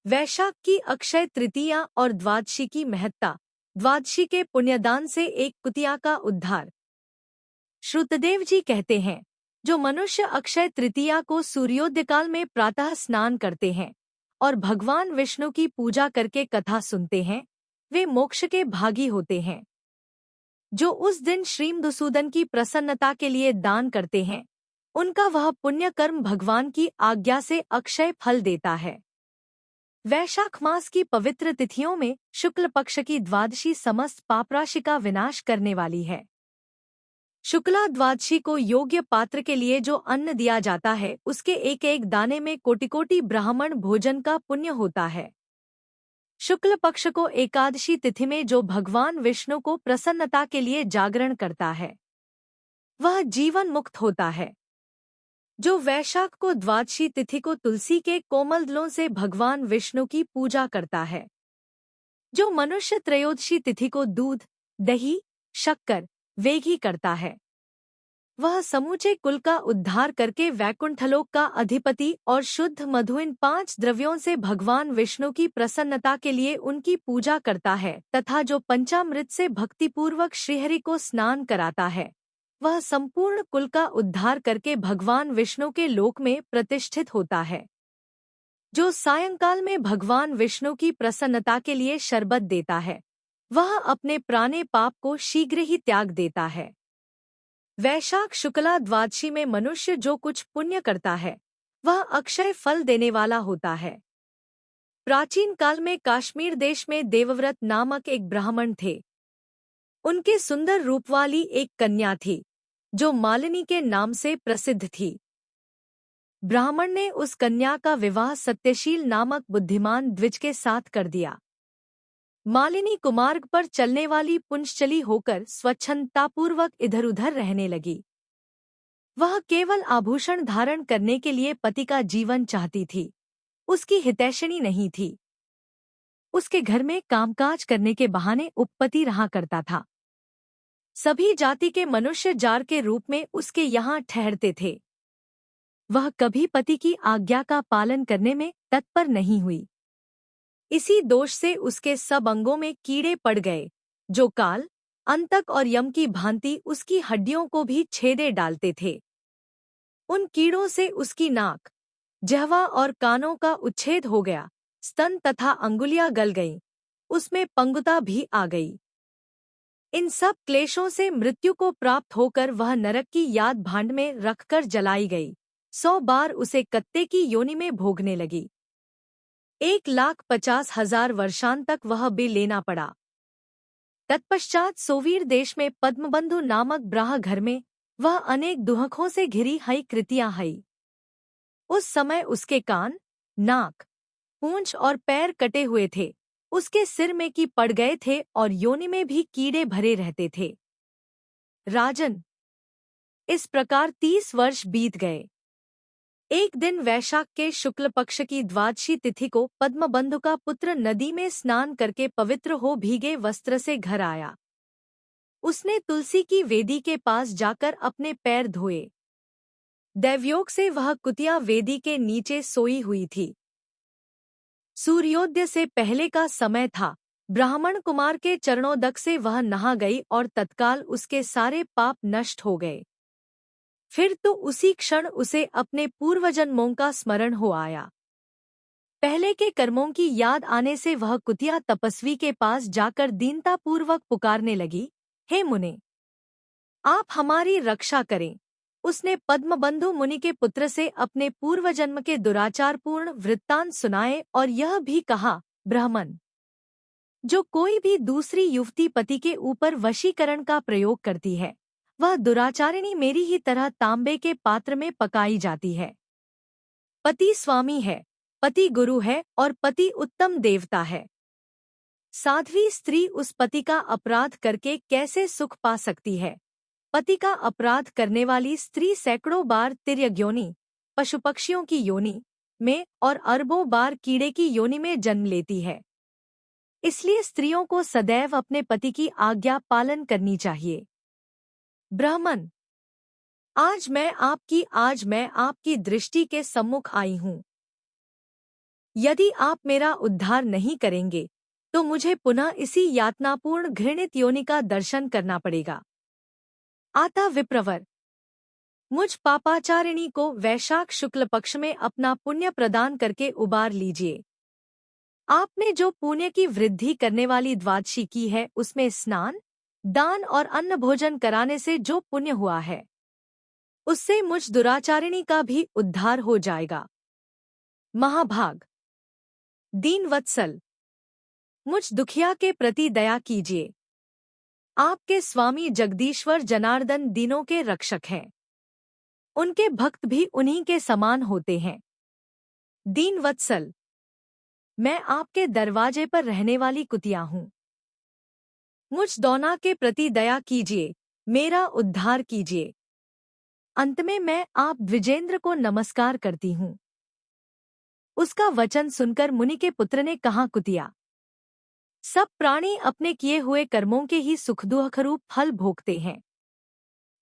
वैशाख की अक्षय तृतीया और द्वादशी की महत्ता। द्वादशी के पुण्यदान से एक कुतिया का उद्धार। श्रुतदेव जी कहते हैं, जो मनुष्य अक्षय तृतीया को सूर्योदय काल में प्रातः स्नान करते हैं और भगवान विष्णु की पूजा करके कथा सुनते हैं, वे मोक्ष के भागी होते हैं। जो उस दिन श्री मधुसूदन की प्रसन्नता के लिए दान करते हैं, उनका वह पुण्य कर्म भगवान की आज्ञा से अक्षय फल देता है। वैशाख मास की पवित्र तिथियों में शुक्ल पक्ष की द्वादशी समस्त पापराशि का विनाश करने वाली है। शुक्ला द्वादशी को योग्य पात्र के लिए जो अन्न दिया जाता है, उसके एक एक दाने में कोटि कोटि ब्राह्मण भोजन का पुण्य होता है। शुक्ल पक्ष को एकादशी तिथि में जो भगवान विष्णु को प्रसन्नता के लिए जागरण करता है, वह जीवन मुक्त होता है। जो वैशाख को द्वादशी तिथि को तुलसी के कोमल दलों से भगवान विष्णु की पूजा करता है। जो मनुष्य त्रयोदशी तिथि को दूध, दही, शक्कर, वेघी करता है, वह समूचे कुल का उद्धार करके वैकुंठलोक का अधिपति और शुद्ध मधु इन 5 द्रव्यों से भगवान विष्णु की प्रसन्नता के लिए उनकी पूजा करता है तथा जो पंचामृत से भक्तिपूर्वक श्रीहरि को स्नान कराता है, वह संपूर्ण कुल का उद्धार करके भगवान विष्णु के लोक में प्रतिष्ठित होता है। जो सायंकाल में भगवान विष्णु की प्रसन्नता के लिए शरबत देता है, वह अपने पुराने पाप को शीघ्र ही त्याग देता है। वैशाख शुक्ला द्वादशी में मनुष्य जो कुछ पुण्य करता है, वह अक्षय फल देने वाला होता है। प्राचीन काल में कश्मीर देश में देवव्रत नामक एक ब्राह्मण थे। उनके सुंदर रूप वाली एक कन्या थी, जो मालिनी के नाम से प्रसिद्ध थी। ब्राह्मण ने उस कन्या का विवाह सत्यशील नामक बुद्धिमान द्विज के साथ कर दिया। मालिनी कुमार्ग पर चलने वाली पुंश्चली होकर स्वच्छंदतापूर्वक इधर उधर रहने लगी। वह केवल आभूषण धारण करने के लिए पति का जीवन चाहती थी, उसकी हितैषिणी नहीं थी। उसके घर में कामकाज करने के बहाने उपपति रहा करता था। सभी जाति के मनुष्य जार के रूप में उसके यहाँ ठहरते थे। वह कभी पति की आज्ञा का पालन करने में तत्पर नहीं हुई। इसी दोष से उसके सब अंगों में कीड़े पड़ गए, जो काल, अंतक और यम की भांति उसकी हड्डियों को भी छेदे डालते थे। उन कीड़ों से उसकी नाक, जिह्वा और कानों का उच्छेद हो गया, स्तन तथा अंगुलियां गल गईं, उसमें पंगुता भी आ गई। इन सब क्लेशों से मृत्यु को प्राप्त होकर वह नरक की याद भांड में रखकर जलाई गई। 100 बार उसे कत्ते की योनि में भोगने लगी। 1,50,000 वर्षांत तक वह बे लेना पड़ा। तत्पश्चात सोवीर देश में पद्मबंधु नामक ब्राह घर में वह अनेक दुहकों से घिरी हई कृतियां हई। उस समय उसके कान, नाक, पूंछ और पैर कटे हुए थे, उसके सिर में की पड़ गए थे और योनि में भी कीड़े भरे रहते थे। राजन, इस प्रकार 30 वर्ष बीत गए। एक दिन वैशाख के शुक्ल पक्ष की द्वादशी तिथि को पद्मबंधु का पुत्र नदी में स्नान करके पवित्र हो भीगे वस्त्र से घर आया। उसने तुलसी की वेदी के पास जाकर अपने पैर धोए। दैवयोग से वह कुतिया वेदी के नीचे सोई हुई थी। सूर्योदय से पहले का समय था। ब्राह्मण कुमार के चरणोदक से वह नहा गई और तत्काल उसके सारे पाप नष्ट हो गए। फिर तो उसी क्षण उसे अपने पूर्वजन्मों का स्मरण हो आया। पहले के कर्मों की याद आने से वह कुतिया तपस्वी के पास जाकर दीनतापूर्वक पुकारने लगी, हे मुने, आप हमारी रक्षा करें। उसने पद्मबंधु मुनि के पुत्र से अपने पूर्वजन्म के दुराचारपूर्ण वृत्तांत सुनाए और यह भी कहा, ब्राह्मण, जो कोई भी दूसरी युवती पति के ऊपर वशीकरण का प्रयोग करती है, वह दुराचारिणी मेरी ही तरह तांबे के पात्र में पकाई जाती है। पति स्वामी है, पति गुरु है और पति उत्तम देवता है। साध्वी स्त्री उस पति का अपराध करके कैसे सुख पा सकती है? पति का अपराध करने वाली स्त्री सैकड़ों बार तिर्यक योनि, पशु पक्षियों की योनि में और अरबों बार कीड़े की योनि में जन्म लेती है। इसलिए स्त्रियों को सदैव अपने पति की आज्ञा पालन करनी चाहिए। ब्राह्मण, आज मैं आपकी दृष्टि के सम्मुख आई हूँ। यदि आप मेरा उद्धार नहीं करेंगे तो मुझे पुनः इसी यातनापूर्ण घृणित योनि का दर्शन करना पड़ेगा। आता विप्रवर, मुझ पापाचारिणी को वैशाख शुक्ल पक्ष में अपना पुण्य प्रदान करके उबार लीजिए। आपने जो पुण्य की वृद्धि करने वाली द्वादशी की है उसमें स्नान, दान और अन्न भोजन कराने से जो पुण्य हुआ है उससे मुझ दुराचारिणी का भी उद्धार हो जाएगा। महाभाग, दीनवत्सल, मुझ दुखिया के प्रति दया कीजिए। आपके स्वामी जगदीश्वर जनार्दन दीनों के रक्षक हैं। उनके भक्त भी उन्हीं के समान होते हैं। दीनवत्सल, मैं आपके दरवाजे पर रहने वाली कुतिया हूँ। मुझ दौना के प्रति दया कीजिए, मेरा उद्धार कीजिए। अंत में मैं आप द्विजेंद्र को नमस्कार करती हूँ। उसका वचन सुनकर मुनि के पुत्र ने कहा, कुतिया, सब प्राणी अपने किए हुए कर्मों के ही सुख दुःखरूप फल भोगते हैं।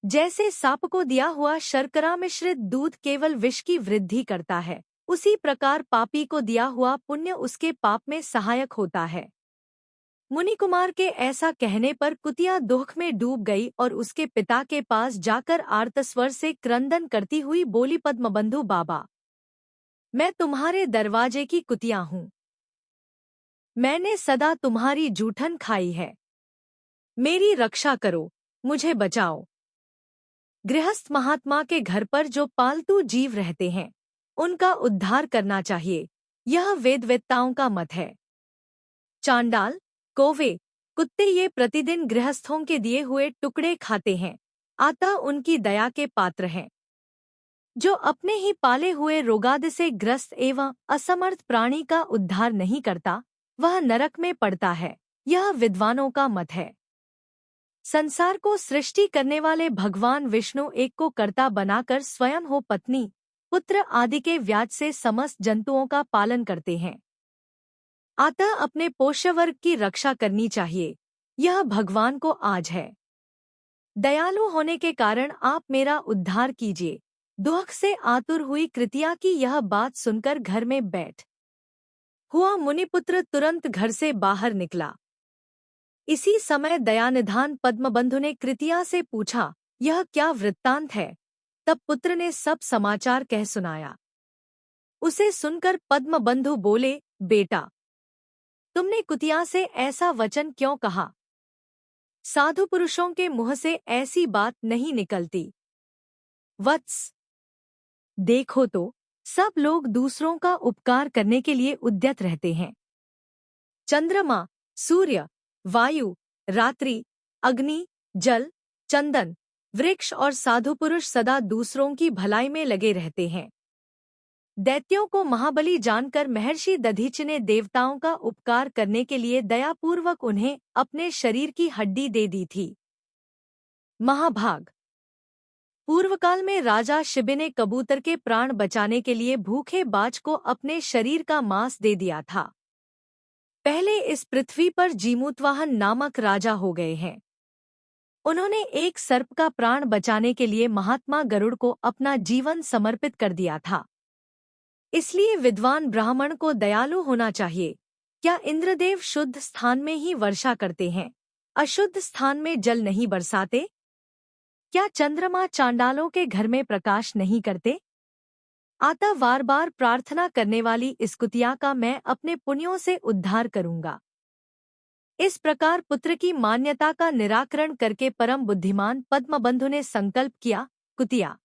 जैसे सांप को दिया हुआ शर्करा मिश्रित दूध केवल विष की वृद्धि करता है, उसी प्रकार पापी को दिया हुआ पुण्य उसके पाप में सहायक होता है। मुनि कुमार के ऐसा कहने पर कुतिया दुख में डूब गई और उसके पिता के पास जाकर आर्तस्वर से क्रंदन करती हुई बोली, पद्मबंधु बाबा, मैं तुम्हारे दरवाजे की कुतिया हूँ। मैंने सदा तुम्हारी जूठन खाई है। मेरी रक्षा करो, मुझे बचाओ। गृहस्थ महात्मा के घर पर जो पालतू जीव रहते हैं उनका उद्धार करना चाहिए, यह वेदवेत्ताओं का मत है। चांडाल, कौवे, कुत्ते ये प्रतिदिन गृहस्थों के दिए हुए टुकड़े खाते हैं, अतः उनकी दया के पात्र हैं। जो अपने ही पाले हुए रोगादि से ग्रस्त एवं असमर्थ प्राणी का उद्धार नहीं करता वह नरक में पड़ता है, यह विद्वानों का मत है। संसार को सृष्टि करने वाले भगवान विष्णु एक को कर्ता बनाकर स्वयं हो पत्नी, पुत्र आदि के व्याज से समस्त जंतुओं का पालन करते हैं। अतः अपने पोष्य वर्ग की रक्षा करनी चाहिए, यह भगवान को आज है। दयालु होने के कारण आप मेरा उद्धार कीजिए। दुख से आतुर हुई कृतिया की यह बात सुनकर घर में बैठ हुआ मुनिपुत्र तुरंत घर से बाहर निकला। इसी समय दयानिधान पद्मबंधु ने कृतिया से पूछा, यह क्या वृत्तांत है? तब पुत्र ने सब समाचार कह सुनाया। उसे सुनकर पद्मबंधु बोले, बेटा, तुमने कुतिया से ऐसा वचन क्यों कहा? साधु पुरुषों के मुंह से ऐसी बात नहीं निकलती। वत्स, देखो तो सब लोग दूसरों का उपकार करने के लिए उद्यत रहते हैं। चंद्रमा, सूर्य, वायु, रात्रि, अग्नि, जल, चंदन, वृक्ष और साधु पुरुष सदा दूसरों की भलाई में लगे रहते हैं। दैत्यों को महाबली जानकर महर्षि दधीचि ने देवताओं का उपकार करने के लिए दयापूर्वक उन्हें अपने शरीर की हड्डी दे दी थी। महाभाग, पूर्वकाल में राजा शिबि ने कबूतर के प्राण बचाने के लिए भूखे बाज को अपने शरीर का मांस दे दिया था। पहले इस पृथ्वी पर जीमूतवाहन नामक राजा हो गए हैं। उन्होंने एक सर्प का प्राण बचाने के लिए महात्मा गरुड़ को अपना जीवन समर्पित कर दिया था। इसलिए विद्वान ब्राह्मण को दयालु होना चाहिए। क्या इंद्रदेव शुद्ध स्थान में ही वर्षा करते हैं, अशुद्ध स्थान में जल नहीं बरसाते? क्या चंद्रमा चांडालों के घर में प्रकाश नहीं करते? अतः बार बार प्रार्थना करने वाली इस कुतिया का मैं अपने पुण्यों से उद्धार करूंगा। इस प्रकार पुत्र की मान्यता का निराकरण करके परम बुद्धिमान पद्मबंधु ने संकल्प किया, कुतिया,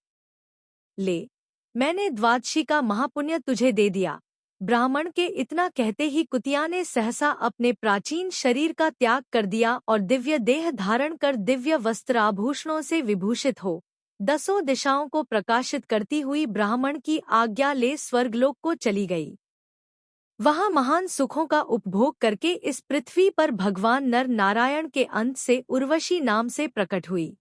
ले, मैंने द्वादशी का महापुण्य तुझे दे दिया। ब्राह्मण के इतना कहते ही कुतिया ने सहसा अपने प्राचीन शरीर का त्याग कर दिया और दिव्य देह धारण कर दिव्य वस्त्र आभूषणों से विभूषित हो दसों दिशाओं को प्रकाशित करती हुई ब्राह्मण की आज्ञा ले स्वर्गलोक को चली गई। वहां महान सुखों का उपभोग करके इस पृथ्वी पर भगवान नर नारायण के अंत से उर्वशी नाम से प्रकट हुई।